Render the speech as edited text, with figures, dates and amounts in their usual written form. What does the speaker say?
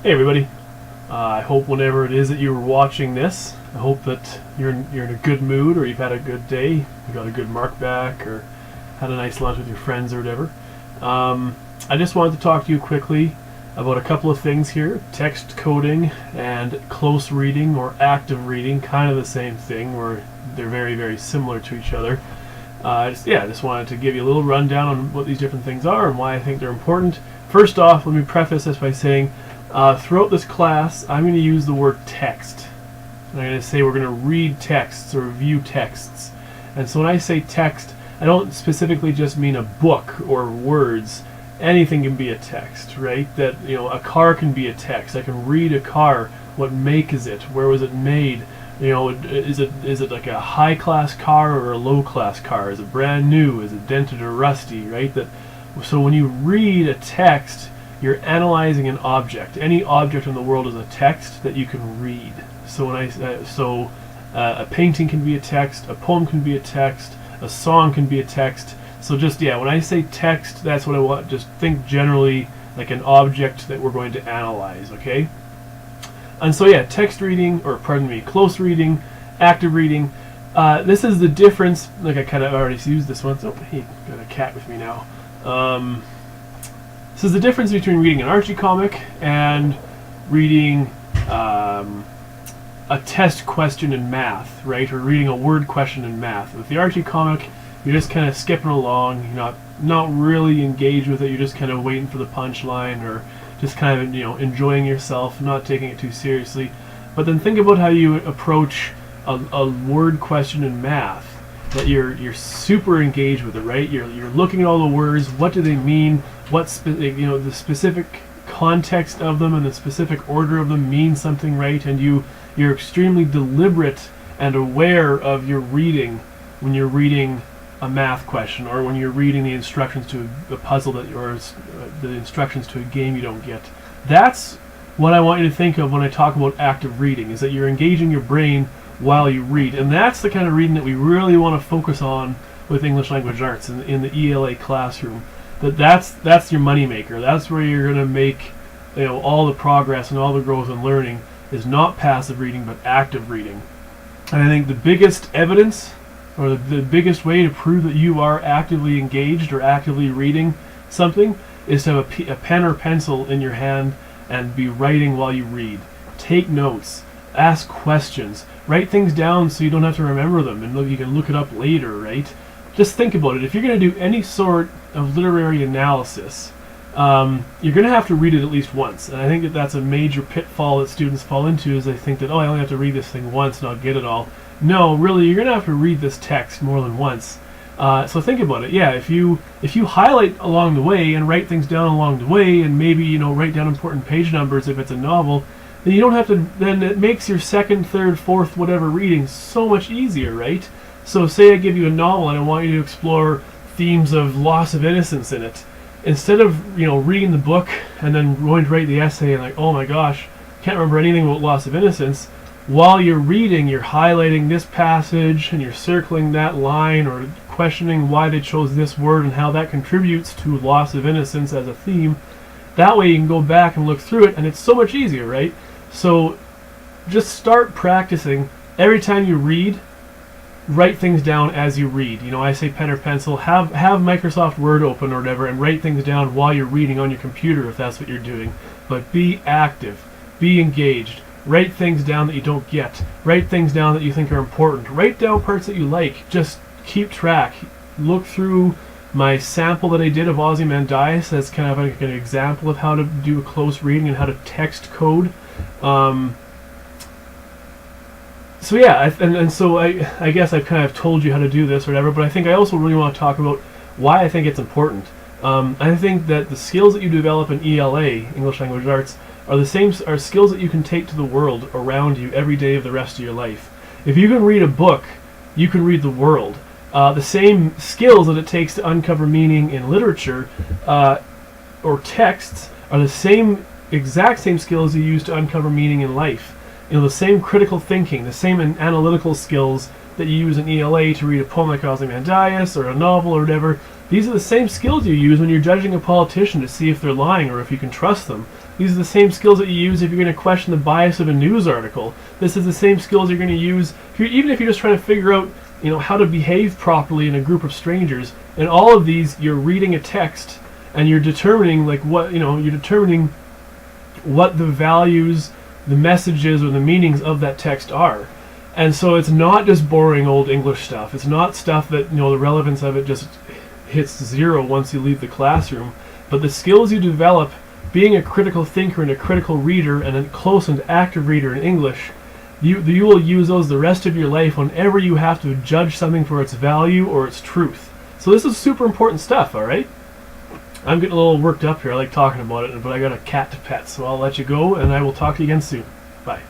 Hey everybody, I hope whenever it is that you were watching this, I hope that you're in a good mood, or you've had a good day, you got a good mark back, or had a nice lunch with your friends or whatever. I just wanted to talk to you quickly about a couple of things here. Text coding and close reading or active reading, kind of the same thing, where they're very, very similar to each other. I just wanted to give you a little rundown on what these different things are and why I think they're important. First off, let me preface this by saying throughout this class, I'm going to use the word text. I'm going to say we're going to read texts or view texts. And so when I say text, I don't specifically just mean a book or words. Anything can be a text, right? That, a car can be a text. I can read a car. What make is it? Where was it made? Is it like a high-class car or a low-class car? Is it brand new? Is it dented or rusty, right? So when you read a text, you're analyzing an object. Any object in the world is a text that you can read. So a painting can be a text, a poem can be a text, a song can be a text. So when I say text, that's what I want. Just think generally like an object that we're going to analyze, okay? And so text reading, or pardon me, close reading, active reading. This is the difference. Like I kind of already used this one. So hey, got a cat with me now. This is the difference between reading an Archie comic and reading a test question in math, right? Or reading a word question in math. With the Archie comic, you're just kind of skipping along. You're not really engaged with it. You're just kind of waiting for the punchline, or just kind of enjoying yourself, not taking it too seriously. But then think about how you approach a word question in math. That you're super engaged with it, right? You're looking at all the words. What do they mean? The specific context of them and the specific order of them mean something, right? And you're extremely deliberate and aware of your reading when you're reading a math question, or when you're reading the instructions to a puzzle or the instructions to a game you don't get. That's what I want you to think of when I talk about active reading, is that you're engaging your brain while you read. And that's the kind of reading that we really want to focus on with English Language Arts in the ELA classroom. That's your money maker. That's where you're going to make all the progress and all the growth and learning, is not passive reading but active reading. And I think the biggest evidence, or the biggest way to prove that you are actively engaged or actively reading something, is to have a pen or pencil in your hand and be writing while you read. Take notes. Ask questions. Write things down so you don't have to remember them, and you can look it up later, right? Just think about it. If you're going to do any sort of literary analysis, you're going to have to read it at least once. And I think that's a major pitfall that students fall into, is they think that, I only have to read this thing once and I'll get it all. No, really, you're going to have to read this text more than once. So think about it. If you highlight along the way and write things down along the way, and maybe write down important page numbers if it's a novel, then you don't have to. Then it makes your second, third, fourth, whatever reading so much easier, right? So say I give you a novel and I want you to explore themes of loss of innocence in it. Instead of reading the book and then going to write the essay and oh my gosh, can't remember anything about loss of innocence. While you're reading, you're highlighting this passage and you're circling that line, or questioning why they chose this word and how that contributes to loss of innocence as a theme. That way you can go back and look through it, and it's so much easier, right? So just start practicing. Every time you read, write things down as you read. I say pen or pencil. Have Microsoft Word open or whatever, and write things down while you're reading on your computer if that's what you're doing. But be active. Be engaged. Write things down that you don't get. Write things down that you think are important. Write down parts that you like. Just keep track. Look through my sample that I did of Ozymandias. That's kind of like an example of how to do a close reading and how to text code. So I guess I've kind of told you how to do this or whatever, but I think I also really want to talk about why I think it's important. I think that the skills that you develop in ELA, English Language Arts, are skills that you can take to the world around you every day of the rest of your life. If you can read a book, you can read the world. The same skills that it takes to uncover meaning in literature or texts are the exact same skills you use to uncover meaning in life. The same critical thinking, the same analytical skills that you use in ELA to read a poem like Ozymandias or a novel or whatever, These are the same skills you use when you're judging a politician to see if they're lying or if you can trust them. These are the same skills that you use if you're going to question the bias of a news article. This is the same skills you're going to use even if you're just trying to figure out, how to behave properly in a group of strangers. And all of these, you're reading a text and you're determining what the values, the messages, or the meanings of that text are. And so it's not just boring old English stuff. It's not stuff that, the relevance of it just hits zero once you leave the classroom. But the skills you develop being a critical thinker and a critical reader and a close and active reader in English, you will use those the rest of your life whenever you have to judge something for its value or its truth. So this is super important stuff, alright? I'm getting a little worked up here. I like talking about it, but I got a cat to pet, so I'll let you go, and I will talk to you again soon. Bye.